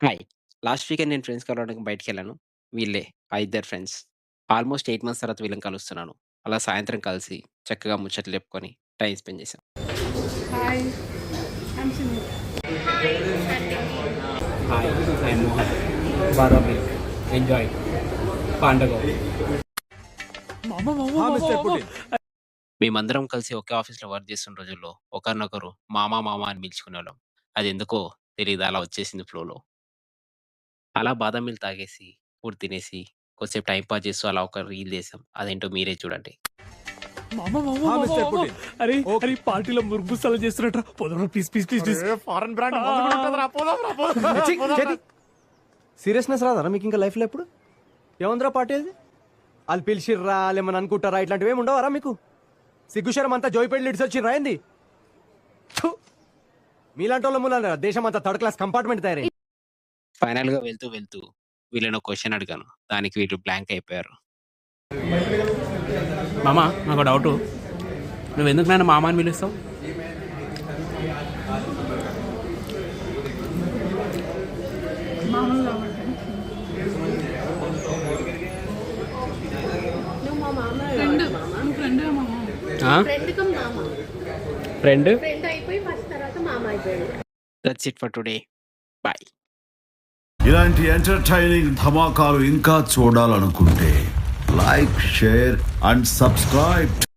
Hi. Last weekend నేను friends కలవడానికి బయటికెళ్ళాను. వీళ్ళే ఆ ఇద్దరు ఫ్రెండ్స్. ఆల్‌మోస్ట్ 8 మంత్స్ తర్వాత వీళ్ళని కలుస్తున్నాను. అలా సాయంత్రం కలిసి చక్కగా ముచ్చట్లు చెప్పుకొని టైమ్ స్పెండ్ చేశాం. Hi. I am Simi. Hi I am Mohan బారా మిల్క్ ఎంజాయ్ పండగ మేమందరం కలిసి ఒకే ఆఫీస్‌లో వర్క్ చేస్తున్న రోజుల్లో ఒకరినొకరు మామ, మామ అని పిలుచుకునేవాళ్ళం. అదెందుకో తెలీదు అలా వచ్చేసింది ఫ్లోలో. అలా బాదాం మిల్క్ తాగేసి, ఫుడ్ తినేసి, కొద్దిసేపు టైమ్ పాస్ చేస్తూ అలా ఒక రీల్ చేసాం. అదేంటో మీరే చూడండి. మిస్టర్ పుటిన్ అరే అరే పార్టీలో మురుగుసలు చేస్తున్నట్రా పోదాం please please please please foreign brand seriousness రాదా మీకు ఇంకా లైఫ్లో ఎప్పుడు ఏముందిరా పార్టీ అది వాళ్ళు పిలిచిర్రా లేమని అనుకుంటారా ఇట్లాంటివి ఏమి ఉండవరా మీకు సిగ్గుశరం అంతా జోయిపేట లిడ్స్ వచ్చిర్రా ఏంది థు. మీలాంటి వాళ్ళ మూల దేశం అంతా థర్డ్ క్లాస్ కంపార్ట్మెంట్ తయారై ఫైనల్‌గా వెళ్తూ వీళ్ళని ఒక క్వెషన్ అడిగాను. దానికి వీళ్ళు బ్లాంక్ అయిపోయారు. మామ నాకు డౌట్ నువ్వు ఎందుకు నన్ను మామ అని పిలుస్తావు మామూలు కాబట్టి నువ్వు మా మామ ఫ్రెండ్ నువ్వు ఫ్రెండ్ మామ ఫ్రెండ్ కమ్ మామ ఫ్రెండ్ ఫ్రెండ్ అయిపోయి ఫస్ట్ తర్వాత మామ అయిపోయాడు. That's it for today. Bye. ఇలాంటి ఎంటర్టైనింగ్ ధమాకాలు ఇంకా చూడాలనుకుంటే లైక్ షేర్ అండ్ సబ్స్క్రైబ్